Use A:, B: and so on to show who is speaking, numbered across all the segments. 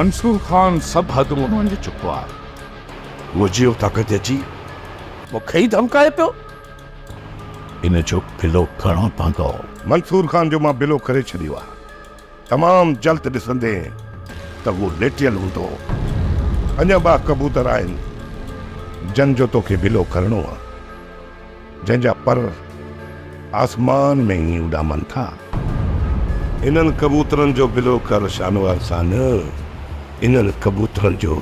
A: मंसूर खान सब हद मुंझ चुको आहे।
B: मुझे ताक़त अची
A: मूंखे ई धमकाए पियो।
B: इन जो बिलो करणो पवंदो।
C: मंसूर खान जो मां बिलो करे छॾियो आहे। तमामु जल्द ॾिसंदे त उहो लेटियल हूंदो। अञा ॿ कबूतर आहिनि जन जो तोखे बिलो करणो आहे, जंहिंजा पर आसमान में ई उॾामनि था। इन्हनि कबूतरनि जो बिलो कर शानवार सां न, इन्हनि कबूतरनि जो।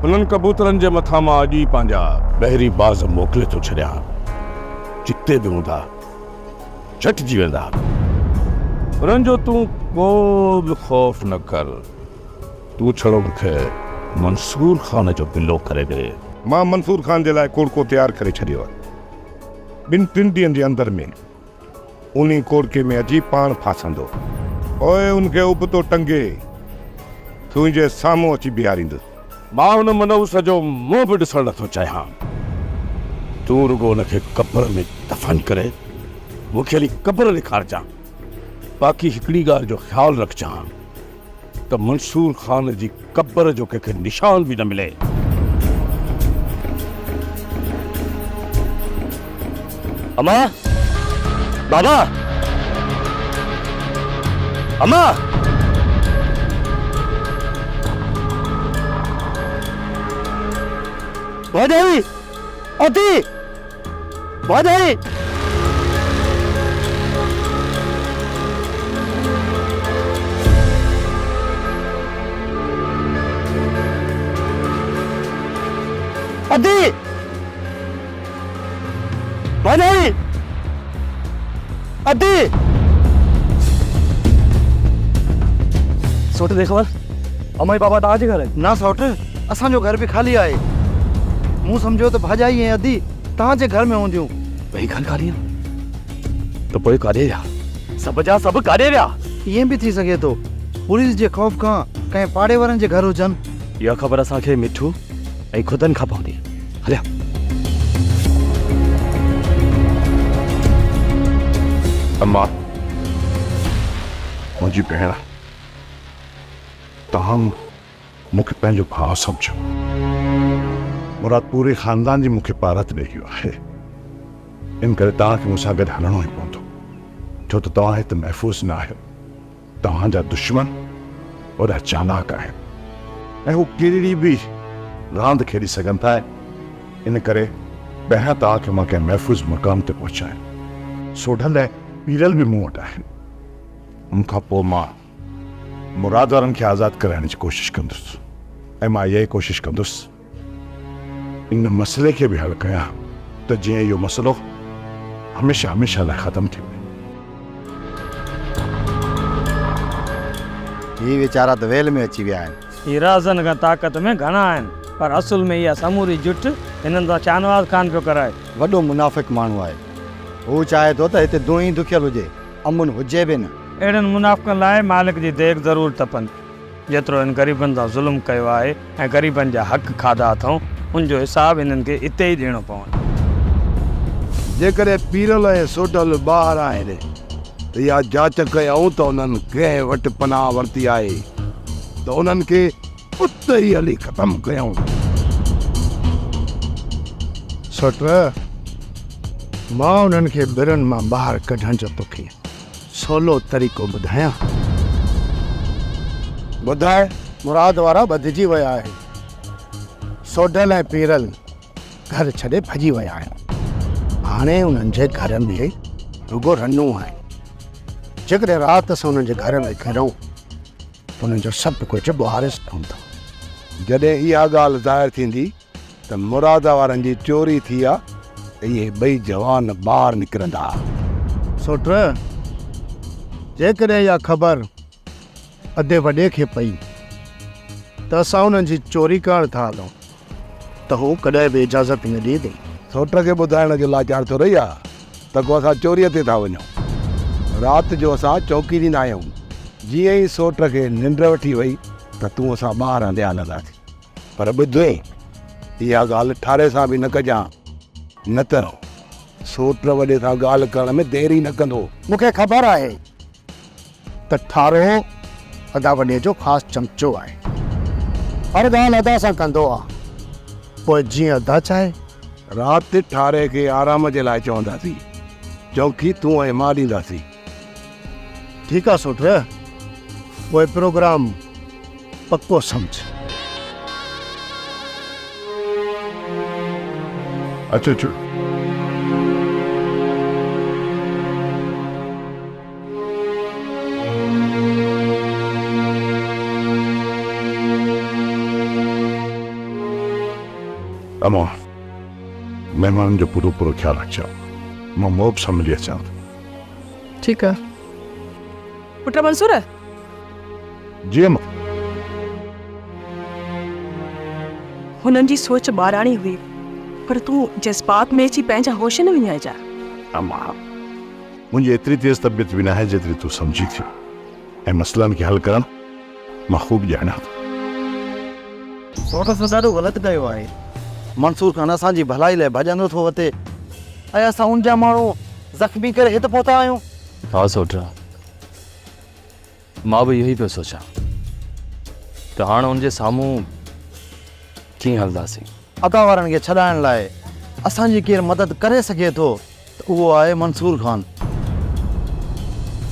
C: उन्हनि कबूतरनि जे मथां मां अॼु ई पंहिंजा ॿाहिरी बाज़ मोकिले थो छॾियां। जिते बि हूंदा झटिजी वेंदा। उन्हनि जो तूं को बि ख़ौफ़ न कर। तूं छड़ो मूंखे मंसूर खान जो बिलो करे ॾे। मां मंसूर खान जे लाइ कोड़को तयारु करे छॾियो आहे। 2-3 ॾींहंनि जे अंदर में उन कोड़के में अची पाण फासंदो। ओए उनखे उबतो टंगे तुंहिंजे साम्हूं अची बीहारींदुसि। मां हुन मनहूस जो मुंहुं बि ॾिसणु नथो चाहियां। तूं रुगो हुनखे क़ब्र में दफ़न करे मूंखे हली क़ब्र ॾेखारजां। बाक़ी हिकिड़ी ॻाल्हि जो ख़्यालु रखजां त मंसूर खान जी क़ब्र जो कंहिंखे निशान बि न मिले।
D: अम्मा, बाबा, अम्मा, बधाई, अति, बधाई। अति, बधाई, अति। सोट देखो बस, अम्मा बाबा तो आज घर है ना। सोट असां जो घर भी खाली आए। मूं समझो तो भाजाई है अदी तहां घर में हूंदियूं। वही घर खाली है तो पोइ काॾे विया? सब जा सब काॾे विया? ये भी थी सके तो पुलिस जे खौफ खां कंहिं पाड़े वारनि जे घर हुजनि। इहा ख़बर असांखे मिठू ऐं खुदनि खां पवंदी। हलिया।
C: अम्मा, मुंहिंजी भेण, तव्हां मूंखे पंहिंजो भाउ सम्झो। मुराद पूरे ख़ानदान जी मूंखे पारत ॾेई वियो आहे। इन करे तव्हांखे मूंसां गॾु हलणो ई पवंदो, छो त तव्हां हिते महफ़ूज़ न आहियो। तव्हांजा दुश्मन वॾा चालाक आहिनि ऐं हू कहिड़ी बि रांदि खेॾी सघनि था। इन करे पहिरियां तव्हांखे मां कंहिं महफ़ूज़ मक़ाम ते पहुचायां। सोढल ऐं पीरल बि मूं वटि आहिनि। उनखां पोइ मां मुराद वारनि खे आज़ादु कराइण जी कोशिशि कंदुसि ऐं मां इहा ई कोशिशि कंदुसि इन मसइले खे बि हल कयां त जीअं इहो मसइलो हमेशह हमेशह लाइ ख़तमु थी वञे।
E: ये वीचारा तो वेल में अची विया आहिनि।
F: राज़न खां ताक़त में घणा आहिनि, पर असुल में इहा समूरी जुट हिननि सां शाहनवाज़ खान पियो कराए।
E: वॾो मुनाफ़िक माण्हू आहे। हू चाहे थो त हिते दुई दुखियल हुजे, अमुन हुजे बि न।
F: अहिड़नि मुनाफ़िकनि लाइ मालिक जी देख ज़रूर तपनि। जेतिरो हिन ग़रीबनि सां ज़ुल्म कयो आहे ऐं ग़रीबनि जा हक़ खाधा अथऊं, उनजो हिसाब हिननि खे इते ई ॾियणो पवंदो।
B: जेकॾहिं पीरल ऐं सोढल ॿाहिरि आहिनि त इहा जांच कयूं त उन्हनि कंहिं वटि पनाह वरिती आहे त उन्हनि खे उते ई हली ख़तमु कयूं।
E: सोट मां उन्हनि खे बिरनि मां ॿाहिरि कढण जो तोखे सवलो तरीक़ो ॿुधायां। ॿुधाए। मुराद वारा ॿधिजी विया आहिनि। सोढल ऐं पीरल घर छॾे भॼी विया आहिनि। हाणे उन्हनि जे घर में रुगो रनू आहे। जेकॾहिं राति असां उन्हनि जे घर में घरऊं त उन्हनि जो सभु कुझु ॿुहारे सघूं था।
B: जॾहिं इहा ॻाल्हि ज़ाहिर थींदी त मुराद वारनि जी चोरी थी आहे त इहे ॿई जवान ॿाहिरि निकिरंदा।
E: सोट जेकॾहिं इहा ख़बर अधे वॾे खे पई त असां उन्हनि जी चोरी करण था हलूं त हू कॾहिं बि इजाज़त न ॾींदी।
B: सोट खे ॿुधाइण जो लाचार थो रही आहे त को असां चोरीअ ते था वञूं। राति जो असां चौकी ॾींदा आहियूं। जीअं ई सोट खे निंड वठी वई त तूं असां ॿाहिरि हंधिया हलंदासीं। पर ॿुधे इहा ॻाल्हि ठारे सां बि न कजां, न त सोट वॾे सां ॻाल्हि करण में देरी न कंदो।
E: मूंखे ख़बर आहे त ठारो अदा वॾे जो ख़ासि चमचो आहे। हर ॻाल्हि अदा सां कंदो आहे। पोइ जीअं अदा चाहे।
B: राति ठारे खे आराम जे लाइ चवंदासीं, चौकी तूं ऐं मां ॾींदासीं।
E: ठीकु आहे सोट, पोइ प्रोग्राम पक्को सम्झ।
C: अच्छा अमो महिमाननि जो पूरो ख्यालु रखिजो। मां मोब सां मिली अचां।
G: ठीकु आहे पुट मंसूर।
C: जी अम्मा।
G: हुननि जी सोच ॿाराणी हुई, पर तूं जज़्बात में अची पंहिंजा होश न विञाइजा।
C: अम्मा मुंहिंजी एतिरी तेज़ तबियत बि न आहे जेतिरी तूं सम्झी थी, ऐं मसइलनि खे हल करणु मां ख़ूब ॼाणा थो।
D: सोट सां ॾाढो ग़लति कयो आहे। मंसूर खान असांजी भलाई लाइ भॼंदो थो वठे, ऐं असां उन जा माण्हू ज़ख़्मी करे हिते पहुता आहियूं।
H: हा सोटा, मां बि इहो ई पियो सोचां त हाणे हुनजे साम्हूं कीअं हलंदासीं।
D: अदा वारनि खे छॾाइण लाइ असांजी केरु मदद करे सघे थो त उहो आहे मंसूर खान।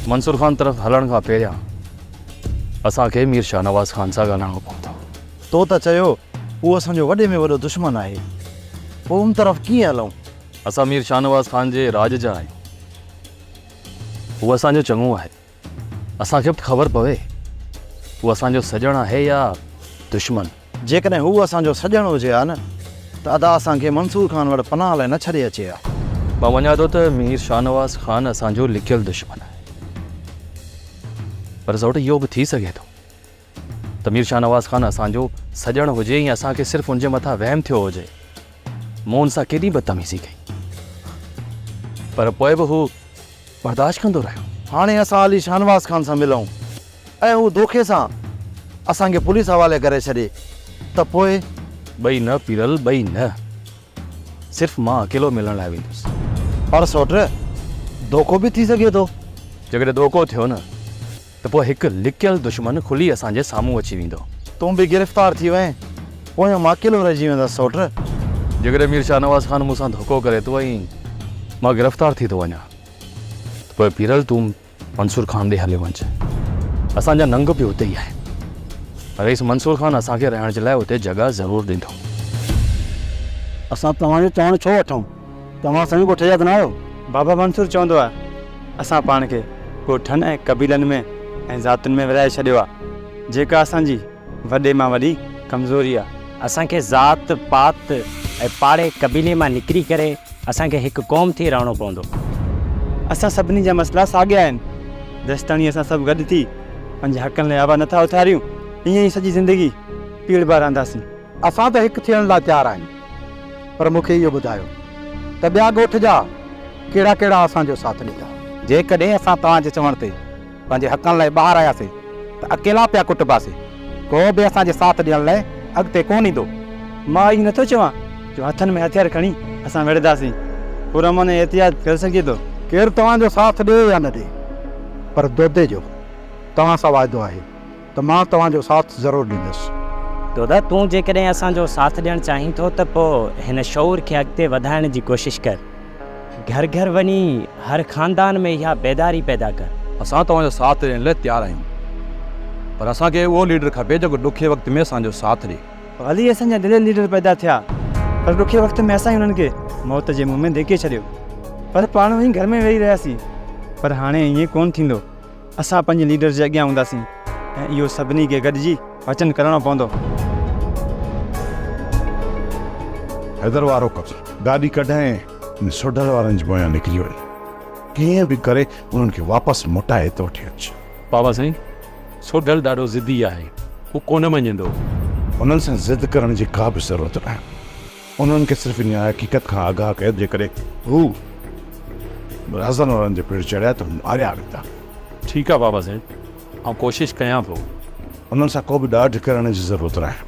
H: मंसूर खान तरफ़ हलण खां पहिरियां असांखे मीर शाहनवाज़ खान सां ॻाल्हाइणो पवंदो।
D: तो त चयो उहो असांजो वॾे में वॾो दुश्मन आहे, पोइ उन तरफ़ कीअं हलूं?
H: असां मीर शाहनवाज़ खान जे राज जा आहियूं। उहो असांजो चङो आहे, असांखे बि ख़बर पवे उहो असांजो सॼण आहे या दुश्मन।
D: जेकॾहिं हू असांजो सॼण हुजे हा न त अदा असांखे मंसूर खान वटि पनाह लाइ न छॾे अचे हा।
H: मां वञा थो त मीर शाहनवाज़ खान असांजो लिखियलु दुश्मन आहे, पर ज़ोट इहो बि थी सघे थो त मीर शाहनवाज़ खान असांजो सॼण हुजे या असांखे सिर्फ़ु उनजे मथां वहम थियो हुजे। मूं हुन सां केॾी बदतमीज़ी कई, पर पोइ बि हू बर्दाश्त कंदो रहियो।
D: हाणे असां हली शाहनवाज़ खान सां मिलूं ऐं हू धोखे सां असांखे पुलिस हवाले करे छॾे त पोइ
H: ॿई न पीरल, ॿई न, सिर्फ़ु मां अकेलो मिलण लाइ वेंदुसि।
D: पर सोट धोखो बि थी सघे थो।
H: जेकॾहिं धोखो थियो न त पोइ हिकु लिकियलु दुश्मन खुली असांजे साम्हूं अची वेंदो।
D: तूं बि गिरफ़्तार थी वएं, पोइ मां अकेलो रहिजी वेंदुसि। सोट
H: जेकॾहिं मीर शाहनवाज़ खान मूंसां धोखो करे थो ऐं मां गिरफ़्तार थी थो वञा त पोइ पीरल तूं मंसूर खान ॾे हली वञ। असांजा नंग बि उते ई आहे, रईस मंसूर खान असांखे रहण जे लाइ उते जॻह ज़रूरु ॾींदो।
E: असां तव्हांजो चवणु छो वठूं? तव्हां साईं ॻोठ जा न आहियो?
F: बाबा मंसूर चवंदो आहे असां पाण खे ॻोठनि ऐं क़बीलनि में ऐं ज़ातुनि में विराए छॾियो आहे, जेका असांजी वॾे मां वॾी कमज़ोरी आहे।
I: असांखे ज़ात पात ऐं पाड़े क़बीले मां निकिरी करे असांखे हिकु क़ौम थी रहणो पवंदो।
F: असां सभिनी जा मसइला साॻिया आहिनि। दस्तानी असां सभु गॾु थी पंहिंजे हक़नि लाइ आवाज़ नथा उथारियूं, ईअं ई सॼी ज़िंदगी पीड़ पार रहंदासीं।
E: असां त हिकु थियण लाइ तयारु आहियूं, पर मूंखे इहो ॿुधायो त ॿिया ॻोठ जा कहिड़ा कहिड़ा असांजो साथ ॾींदा?
J: जेकॾहिं असां तव्हांजे चवण ते पंहिंजे हक़नि लाइ ॿाहिरि आयासीं त अकेला पिया कुटबासीं, को बि असांजे साथ ॾियण लाइ अॻिते कोन ईंदो।
F: मां इहो नथो चवां जो हथनि में हथियार खणी असां विढ़ंदासीं। पूरा मन एहतियात करे सघे थो।
E: केरु तव्हांजो साथ ॾिए या न ॾिए, पर दोदे जो तव्हां सां वाइदो आहे त मां तव्हांजो साथ ज़रूरु ॾींदुसि।
I: दोदा तूं जेकॾहिं असांजो साथ ॾियणु चाहीं थो त पोइ हिन शौर खे अॻिते वधाइण जी कोशिशि कर। घर घर वञी हर ख़ानदान में इहा बेदारी पैदा कर।
H: असां तव्हांजो साथ ॾियण लाइ तयारु आहियूं, पर असांखे उहो लीडर खपे जेको ॾुखे वक़्त में असांजो साथ ॾिए।
F: हली असांजा दिलि लीडर पैदा थिया, पर ॾुखे वक़्त में असां हुननि खे मौत जे मुंहं में धिके छॾियो।
J: पर पाण में घर में वेही रहियासीं पर हाणे ईअं कोन थींदो असां पंहिंजे लीडर जे अॻियां हूंदासीं ऐं इहो सभिनी खे गॾिजी वचन करणो पवंदो।
C: हैदर वारो कब्ज़ो गाॾी कढाए सोडल वारनि जे पोयां निकिरी वञे कीअं बि करे उन्हनि खे वापसि मोटाए थो वठी अचे।
H: बाबा साईं सोडल ॾाढो ज़िदी आहे, हू कोन मञंदो।
C: उन्हनि सां ज़िद करण जी का बि ज़रूरत न आहे। उन्हनि खे सिर्फ़ु इन हक़ीक़त खां आगाह कयो जेकॾहिं हू राज़न वारनि जे पेड़ चढ़िया त मारिया वेंदा।
H: ठीकु आहे बाबा साईं, आउं कोशिशि कयां थो।
C: उन्हनि सां को बि ॾाढ करण जी ज़रूरत न आहे।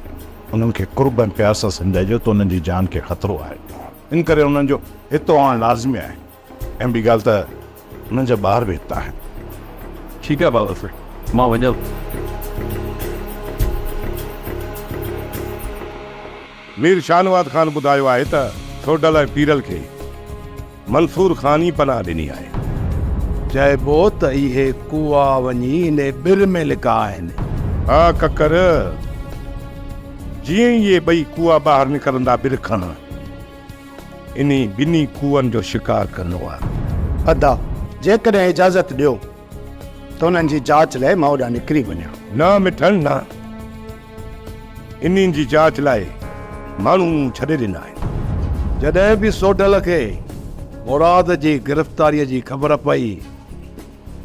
C: उन्हनि खे कुर्ब ऐं प्यार सां सम्झाइजो त उन्हनि जी जान खे ख़तरो आहे। इन करे उन्हनि जो हितो आणणु लाज़मी आहे। ऐं ॿी ॻाल्हि त उन्हनि जा ॿार बि हितां आहिनि।
H: ठीकु आहे बाबा साईं, मां वञां।
B: मीर शाहनवाज़ ख़ान ॿुधायो आहे त सोडल ऐं पीरल खे मंसूर ख़ान ई पनाह ॾिनी आहे। चइबो त इहे कुआ वञी इन ॿिर में लिका आहिनि। हा ककर, जीअं ई इहे ॿई कुआ ॿाहिरि निकिरंदा ॿिर खां इन्ही ॿिन्ही कुअनि जो शिकार करणो आहे।
E: अदा जेकॾहिं इजाज़त ॾियो त उन्हनि जी जांच लाइ मां होॾां निकिरी वञा।
B: न मिठनि न, इन्हनि जी जांच लाइ माण्हू छॾे ॾिना आहिनि। जॾहिं बि सोडल खे मुराद जी गिरफ़्तारीअ जी ख़बर पई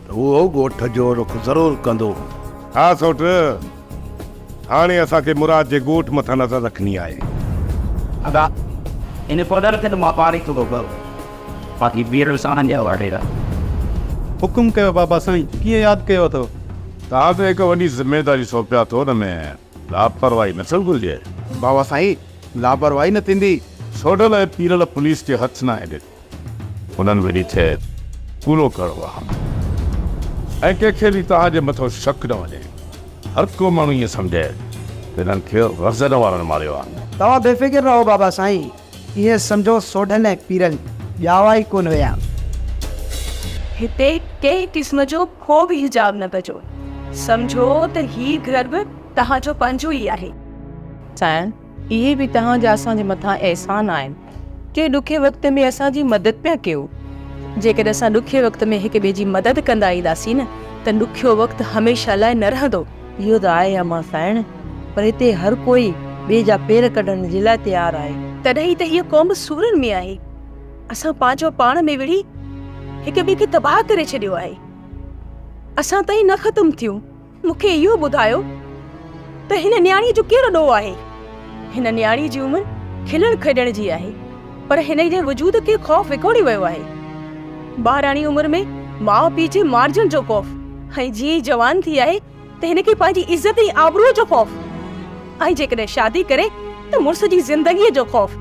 B: त उहो ॻोठ जो रुख ज़रूरु कंदो। हा सोट, हाणे असांखे मुराद जे ॻोठ मथां नज़र रखणी आहे।
I: अदा इन पदर ते मां पारी थो कयो, बाक़ी बीरल सां जा वाडेरा।
J: हुकुम कयो बाबा साईं, कीअं यादि कयो अथव?
C: तव्हां ते हिकु वॾी ज़िमेदारी सौंपिया थो, हुन में लापरवाही न थियणु घुरिजे।
E: बाबा साईं, लापरवाही न थींदी।
C: सोडल ऐं पीरल पुलिस जे हथ न आहे। उन्हनि वरी थिए पूरो करिणो आहे ऐं कंहिंखे बि तव्हांजे मथां शक न वञे। हर को माण्हू ईअं सम्झे त हिननि खे रज़न वारनि मारियो आहे।
K: तव्हां बेफ़िक्र रहो बाबा साईं, इहे सम्झो सोडल ऐं पीरल ॼावा ई कोन हुया।
G: हिते कंहिं क़िस्म जो को बि हिजाब न कजो। सम्झो त ही घर बि तव्हांजो पंहिंजो ई आहे।
L: साईं, इहे बि तव्हांजा असांजे मथां अहसान आहिनि के ॾुखे वक़्त में असांजी मदद पिया कयो।
G: जेकॾहिं असां ॾुखे वक़्त में हिक ॿिए जी मदद कंदा ईंदासीं न त ॾुखियो वक़्तु हमेशह लाइ न रहंदो।
L: इहो त आहे अमा साईं, पर हिते हर कोई ॿिए जा पेर कढण जे लाइ तयारु आहे।
G: तॾहिं त हीअ क़ौम सूरनि में आहे। असां पंहिंजो पाण में विढ़ी हिक ॿिए खे तबाह करे छॾियो आहे। असां ताईं न ख़तमु थियूं। मूंखे इहो ॿुधायो त हिन न्याणीअ जो कहिड़ो ॾोह आहे। हिन न्याणी जी उमिरि खिलण खेॾण जी आहे, पर हिन जे वजूद खे ख़ौफ़ विकोड़ी वियो आहे। ॿाराणी उमिरि में माउ पीउ जे मारजन जो ख़ौफ़, ऐं जीअं ई जवान थी आहे त हिनखे पंहिंजी इज़त ऐं आबरूअ जो ख़ौफ़, ऐं जेकॾहिं शादी करे त मुड़ुस जी ज़िंदगीअ जो ख़ौफ़,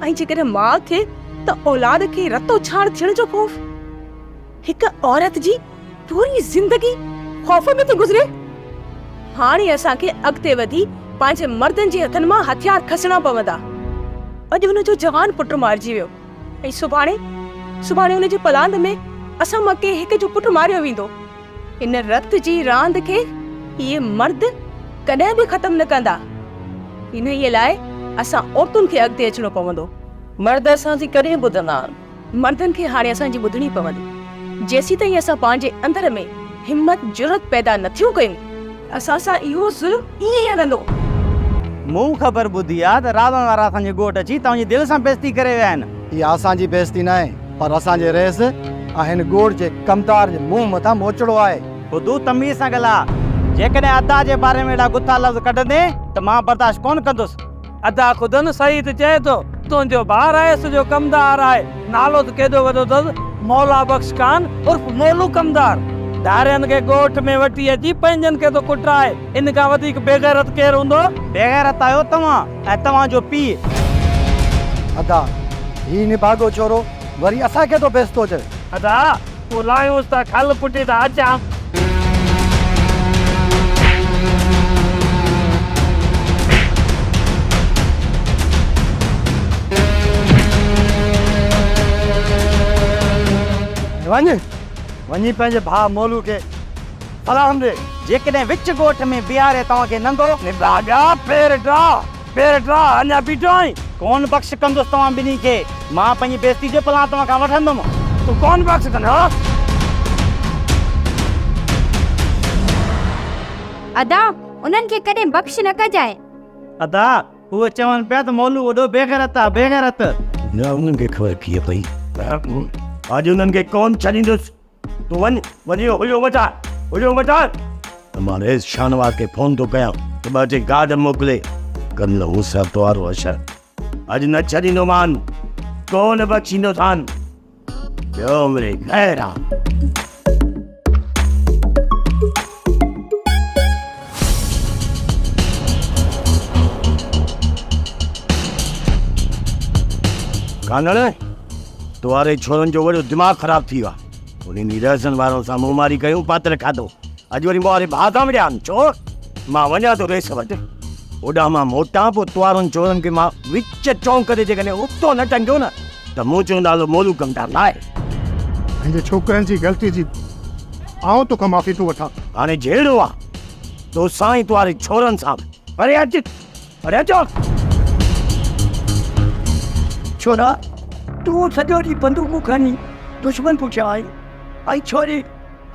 G: ऐं जेकॾहिं माउ थिए त औलाद खे रतो छाण थियण जो ख़ौफ़। हिक औरत जी पूरी ज़िंदगी ख़ौफ़ में थी गुज़रे। हाणे असांखे अॻिते वधी पंहिंजे मर्दनि जे हथनि मां हथियार खसणा पवंदा। अॼु हुनजो जवान पुटु मारिजी वियो ऐं सुभाणे हुनजे पलांद में असां मां कंहिं हिक जो पुटु मारियो वेंदो। इन रत जी रांदि खे इहे मर्द कॾहिं बि ख़तमु न कंदा। इन ई लाइ असां औरतुनि खे अॻिते अचणो पवंदो।
L: मर्द असांजी कॾहिं ॿुधंदा?
G: मर्दनि खे हाणे असांजी ॿुधणी पवंदी। जेसीं ताईं असां पंहिंजे अंदर में हिम्मत जुरत पैदा नथियूं कयूं, असां सां इहो ज़ुल्म ईअं ई हलंदो।
J: मूं ख़बर ॿुधी आहे त रावण वारा असांजे ॻोठ अची तव्हांजी दिलि सां बेइज़ती करे विया आहिनि।
E: इहा असांजी बेइज़ती न आहे, पर असांजे रहिस ऐं हिन ॻोठ जे कमदार जे मुंहुं मथां मोचड़ो आहे।
J: ख़ुदि तमीज़ सां ॻाल्हा। जेकॾहिं अदा जे बारे में अहिड़ा गुथा लफ़्ज़ कढंदे त मां बर्दाश्त कोन कंदुसि।
F: अदा ख़ुदि न सही त चए थो, तुंहिंजो ॿारु आहे सॼो कमदार आहे। नालो त केॾो वॾो अथसि, मौला बख्श खान उर्फ मोलू कमदार। दारियनि खे ॻोठ में वठी अची पंहिंजनि खे थो कुटाए। इन खां वधीक बेगैरत केरु हूंदो?
J: बेगैरत आहियो तव्हां ऐं तव्हांजो पीउ।
E: अदा ही निभागो छोरो वरी असांखे थो बेइज़तो चए।
F: अदा पोइ लायूंसि त खल पुटी त अचां।
E: वञी पंहिंजे भाउ मोलू खे सलाम ॾे।
J: जेकॾहिं विच ॻोठ में बीहारे तव्हांखे नंगो
F: राजा पेर ड्रा अञा बीठो आहीं।
D: कौन बख्श कंदुसि तव्हां ॿिन्ही खे? मां पंहिंजी बेइज़ती जो पलां तव्हां खां वठंदुमि।
F: तूं कौन बख्श कंदो?
M: अदा उन्हनि खे कॾहिं बख़्श न कजाए।
D: अदा उहे चवनि पिया त मोलू वॾो बेग़ैरत आहे, बेग़ैरत।
C: न उन्हनि खे ख़बर कीअं पई? अॼु उन्हनि खे कोन छॾींदुसि। तूं वञी हुजो मटा। मां रेस शाहनवाज़ खे फोन थो कयां त ॿ टे गार्ड मोकिले कल हू सभु वारो असर। अॼु न छॾींदो मान, कोन बख़्शींदो थान। ॿियो मिड़े ख़ैर आहे। कानड़ तुम्हारे छोरनि जो वॾो दिमाग़ ख़राब थी वियो आहे। उन रहसन वारो सां मुंहमारी कयूं, पात्र खाधो। अॼु वरी मुंहिंजे भाउ मिलिया आहिनि। छो मां वञा थो रेस वटि, ओॾां मां मोटां पोइ तुआरनि चोरनि खे मां विच चौंक ते जेकॾहिं उबतो न टंगियो न त मूं चयो नालो मोलू कमदार लाइ।
E: पंहिंजे छोकिरनि जी ग़लती जी आऊं तोखां माफ़ी थो वठां।
C: हाणे जहिड़ो आहे तो साईं तुआरे छोरनि सां अरे अचो।
F: छोरा तूं सॼो ॾींहुं बंदूकूं खणी दुश्मन पुठियां आई ऐं छोरी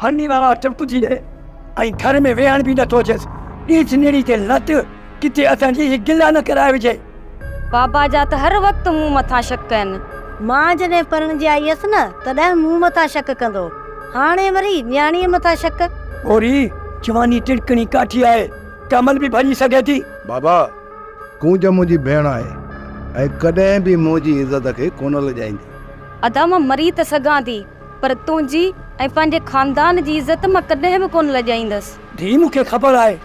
F: हनी वारा टपजी ॾे ऐं घर में वेहण बि नथो अचेसि। ॾींहुं नेड़ी ते लत किथे असांजी गिला न कराए विझे।
M: बाबा जा त हर वक़्तु मूं मथां शक कनि। मां जॾहिं परणजी आई हुयसि न तॾहिं मूं मथां शक कंदो, हाणे वरी न्याणीअ मथां शक।
F: ओरी जवानी टिड़कणी काठी आहे, कमल बि भॼी सघे थी।
B: बाबा कूंज मुंहिंजी भेण आहे ऐं कॾहिं बि मुंहिंजी इज़त खे कोन लॼाईंदी।
M: अदा मां मरी त सघां थी पर तुंहिंजी ऐं पंहिंजे खानदान जी इज़त मां कॾहिं बि कोन लॼाईंदसि।
F: धी मूंखे ख़बर आहे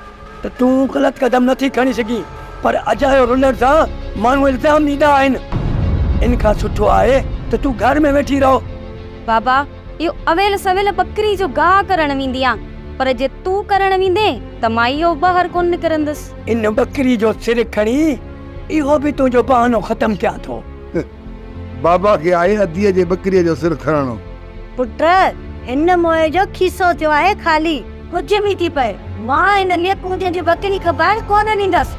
F: त तूं ग़लति क़दम नथी खणी सघीं, पर अजायो रुलण सां माण्हू इल्ज़ाम ॾींदा आहिनि। इन खां सुठो आहे त तूं घर में वेठी रहो।
M: बाबा इहो अवेल सवेल बकरी जो गाह करण वेंदी आ, पर जे तूं करण वेंदे त मां इहो ॿाहिरि कोन निकिरंदसि।
F: इन बकरी जो सिर खणी इहो बि तुंहिंजो बहानो ख़तम कयां थो।
B: बाबा खे आहे अधीअ जे बकरीअ जो सिर खणणो।
M: पुट हिन मोए जो खीसो थियो आहे ख़ाली, कुझु बि थी पए मां हिन लिए कूंज जी बकरी खे ॿाहिरि कोन ॾींदसि।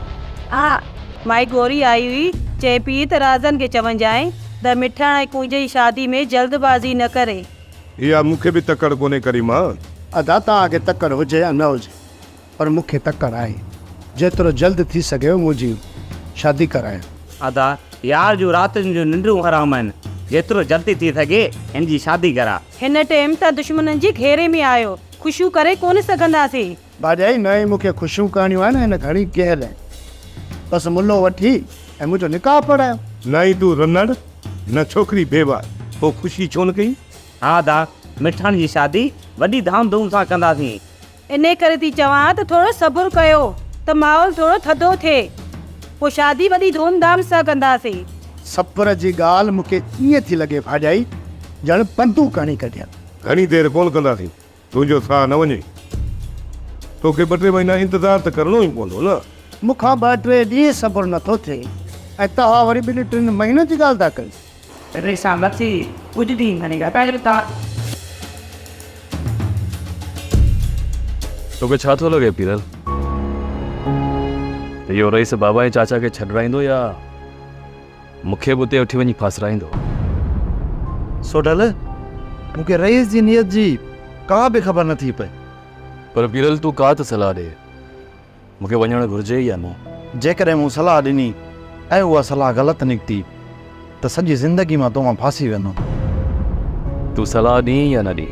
M: हा
L: माई गोरी आई हुई, चए पई त राज़न खे चवंजांइ त मिठाण ऐं कूंज जी शादी में जल्दबाज़ी न करे।
C: इहा मूंखे बि तकड़ कोन्हे करी मां।
E: अदा तव्हांखे तकड़ हुजे या न हुजे पर मूंखे तकड़ आहे। जेतिरो जल्द थी सघे मुंहिंजी शादी करायो।
J: अदा यार जो रातनि जो निंडूं हराम आहिनि, जेतिरो जल्दी थी सघे हिन जी शादी करा।
L: हिन टाइम त दुश्मननि जी घेरे में आयो, ख़ुशियूं करे कोन सघंदासीं।
E: भाॼाई न ई मूंखे ख़ुशियूं करणियूं आहिनि, हिन घणी केर आहे। बसि मुल्लो वठी ऐं मुंहिंजो निकाह पढ़ायो।
C: न ई तूं रनड़ न छोकिरी बेवा, पोइ ख़ुशी छो न कई?
J: हा दा मिठाण जी शादी वॾी धाम धूम सां कंदासीं।
L: इन करे थी चवां त थोरो सब्र कयो त माहौल थोरो थधो थिए, पोइ शादी वॾी धूमधाम सां कंदासीं।
E: सब्र जी ॻाल्हि मूंखे ईअं थी लॻे भाॼाई ॼण बंदूक हणी कढिया।
C: घणी देरि कोन कंदासीं, तुंहिंजो साह न वञे। तोखे ॿ टे महीना इंतज़ारु त करिणो ई पवंदो न।
E: मूंखां 2-3 ॾींहं सब्र नथो थिए ऐं तव्हां वरी 2-3 महीननि जी ॻाल्हि था कयो।
L: रेसा बसी ॿुधंदी वञेगा पहिरियों तव्हां।
H: तोखे छा थो लॻे पीरल, त इहो रईस बाबा ऐं चाचा खे छॾाईंदो या मूंखे बि उते वठी वञी फासराईंदो?
D: सोडल मूंखे रईस जी नियत जी का बि ख़बर न थी पए।
H: पर पीरल तूं का त सलाह ॾे, मूंखे वञणु घुरिजे या न?
D: जेकॾहिं मूं सलाह ॾिनी ऐं उहा सलाह ग़लति निकिती त सॼी ज़िंदगी मां तव्हां फासी वेंदो।
H: तूं सलाह ॾीं या न ॾीं,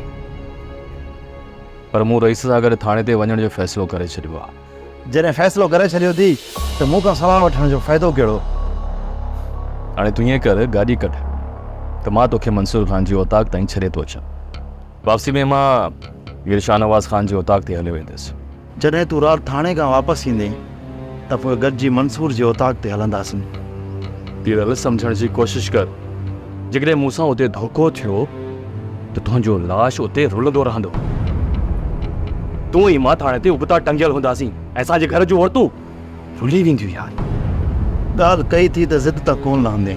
H: पर मूं रईस सां गॾु थाणे ते वञण जो फ़ैसिलो करे छॾियो आहे।
D: जॾहिं फ़ैसिलो करे छॾियो थी त मूंखां सलाह वठण जो फ़ाइदो कहिड़ो?
H: हाणे तूं ईअं कर, गाॾी कढ त मां तोखे मंसूर ख़ान जी औताक़ ताईं छॾे थो अचां। वापसी में मां वीर शाहनवाज़ ख़ान जी औताक़ ते हली वेंदुसि।
D: जॾहिं तूं राति थाणे खां वापसि ईंदे त पोइ गॾिजी मंसूर जी औताक़ ते हलंदासीं।
H: पीरल सम्झण जी कोशिशि कर, जेकॾहिं मूंसां उते धोखो थियो त तुंहिंजो लाश उते रुलंदो रहंदो। तूं ई मां थाणे ते उबता टंगियल हूंदासीं ऐं असांजे घर जूं औरतूं रुली वेंदियूं यार।
D: ॻाल्हि कई थी त ज़िद त कोन लहंदे।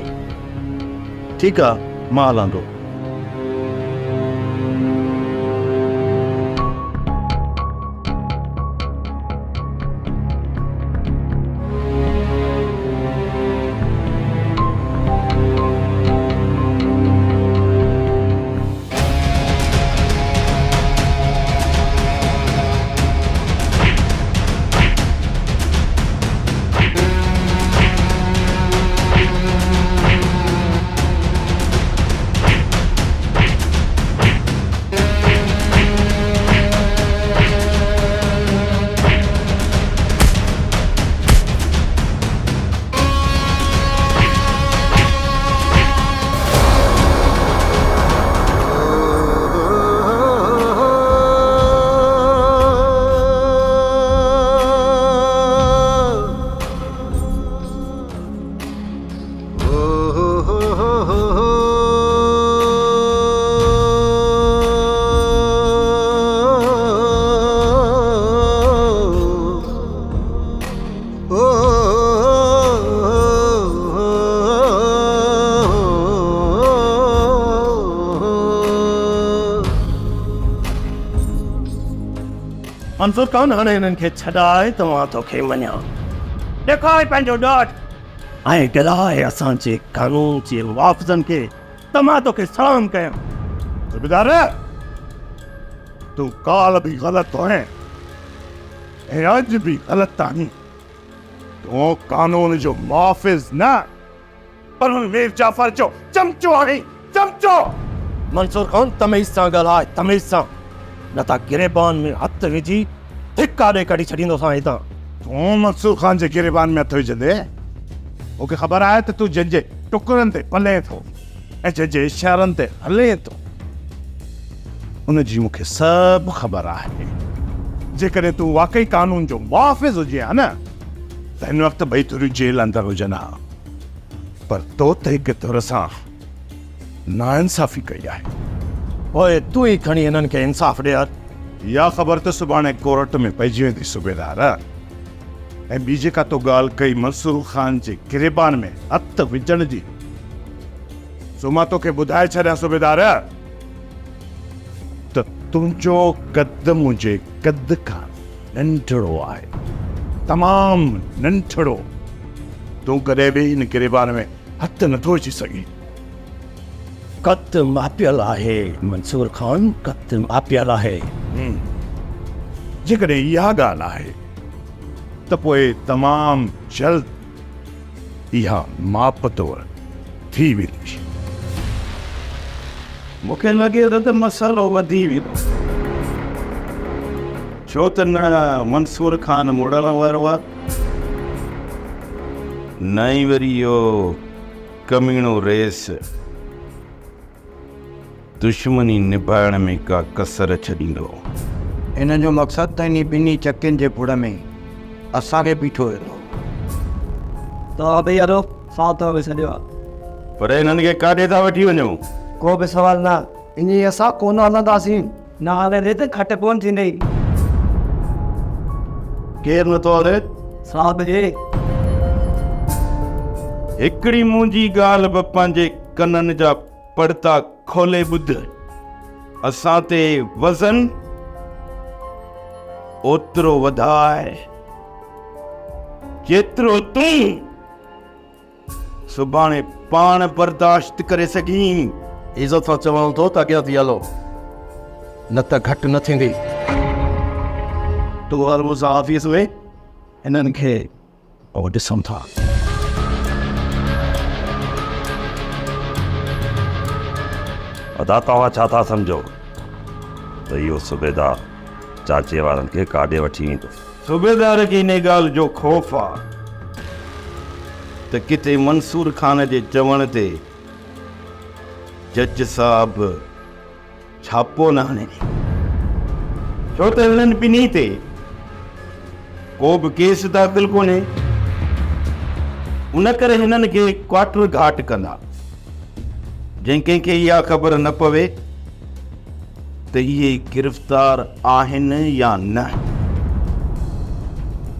D: ठीकु आहे मां हलां थो।
F: मंसूर खान हाणे हिननि खे छॾाए तव्हां तोखे मञा ॾेखार पंहिंजो ॾोट ऐं गिलाए असांजे कानून जे मुआफ़ज़नि खे त मां तोखे सलाम कयां।
B: सूबेदार तूं काल बि ग़लति आहीं ऐं अॼु बि ग़लति आहीं। तूं कानून जो मुआफ़िज़ न पर मीर जाफ़र जो चमचो आहीं, चमचो।
F: मंसूर खान तमीज़ सां ॻाल्हाए, तमीज़ सां, न त गिरेबान में हथु विझी धिका ॾेई कढी छॾींदोसां हितां।
B: तूं मंसूर खान जे गिरेबान में हथु विझंदे मूंखे ख़बर आहे त तूं जंहिंजे टुकड़नि ते पले थो ऐं जंहिंजे इशारनि ते हले थो उनजी मूंखे सभु ख़बर आहे। जेकॾहिं तूं वाक़ई कानून जो मुआफ़िज़ हुजे हा न त हिन वक़्तु ॿई तुरियूं जेल अंदरि हुजनि हा, पर तो त हिक तुर सां नाइंसाफ़ी कई आहे।
F: ओए तूं ई खणी हिननि खे इंसाफ़ ॾे।
B: इहा ख़बर त सुभाणे कोर्ट में पइजी वेंदी सूबेदार। ऐं ॿी जेका तो ॻाल्हि कई मंसूर खान जे गिरेबान में हथु विझण जी, सो मां तोखे ॿुधाए छॾियां सूबेदार त तुंहिंजो कद मुंहिंजे कद खां नंढड़ो आहे, तमामु नंढड़ो। तूं कॾहिं बि हिन गिरेबान में हथु नथो अची सघीं।
F: कत मापियल आहे मंसूर खान, कत मापियल आहे।
B: जेकॾहिं इहा ॻाल्हि आहे त पोइ तमामु जल्द इहा माप तौर थी वेंदी।
F: मूंखे लॻे थो त मसालो वधी वेंदो, छो त न मंसूर खान मुड़ण वारो आहे, न ई वरी इहो कमीणो रेस दुश्मनी निभाइण में का कसर छॾींदो।
K: इन जो मक़सदु त इन ॿिन्ही चकियुनि जे बुड़ में असांखे बीठो वेंदो।
F: तव्हां भई हलो साथ छॾियो आहे,
C: पर हिननि खे काॾे था वठी वञूं?
K: को बि सवाल न, इन असां कोन हलंदासीं। न हले त खट कोन थींदी।
F: केरु नथो हले? साहब जे
C: हिकिड़ी मुंहिंजी ॻाल्हि बि पंहिंजे कननि जा पड़ता खोले ॿुध। असां ते वज़न ओतिरो वधाए जेतिरो तूं सुभाणे पाण बर्दाश्त करे सघीं।
F: इज़त सां चवां थो त अॻियां थी हलो, न त घटि न थींदी। तूं हल मूंसां ऑफिस में, हिननि खे पोइ ॾिसूं था।
C: अदा तव्हां छा था सम्झो त इहो सूबेदार चाचे वारनि खे काॾे वठी वेंदो? सूबेदार खे इन ॻाल्हि जो ख़ौफ़ आहे त किथे मंसूर खान जे चवण ते जज साहब छापो न हणे, छो त हिननि ॿिन्ही ते को बि केस दाख़िल कोन्हे। उन करे हिननि खे क्वार्टर घाट कंदा। जंहिं कंहिंखे इहा ख़बर न पवे त इहे गिरफ़्तार आहिनि या न।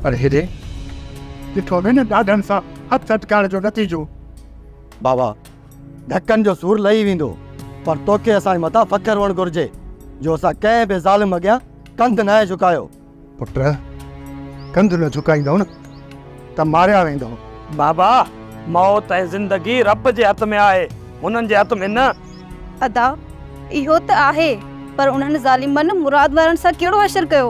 E: पर हेॾे ॾिठो वञे न ॾाढनि सां हथु अटकाइण जो नतीजो।
D: बाबा धक्कनि जो सूर लही वेंदो, पर तोखे असांजे मथां फ़ख़्रु हुअणु घुरिजे जो असां कंहिं बि ज़ालिम अॻियां कंधु न झुकायो।
E: पुट कंधु न झुकाईंदव न त मारिया वेंदव।
F: बाबा मौत ऐं ज़िंदगी रब जे हथ में आहे, उन्हनि जे हथ में न।
M: अदा इहो त आहे, पर उन्हनि ज़ालिमनि मुराद वारनि सां कहिड़ो असर कयो?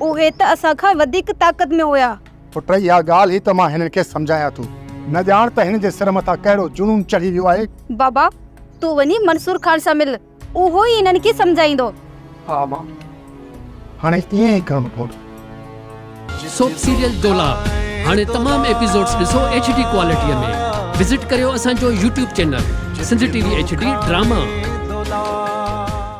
M: उहे त असां खां वधीक ताक़त में हुया।
E: पुट इहा ॻाल्हि ई त मां हिननि खे सम्झायां थो, न ॼाण त हिन जे सिर मथां कहिड़ो जुनून चढ़ी वियो आहे।
M: बाबा तूं वञी मंसूर खान सां मिल, उहो ई हिननि खे सम्झाईंदो।
E: हा मां हाणे ईअं ई करिणो पवंदो।
N: सोप सीरियल डोला हाणे तमाम एपिसोड्स ॾिसो HD क्वालिटीअ में। विज़िट करियो असांजो YouTube channel Sindh TV HD drama.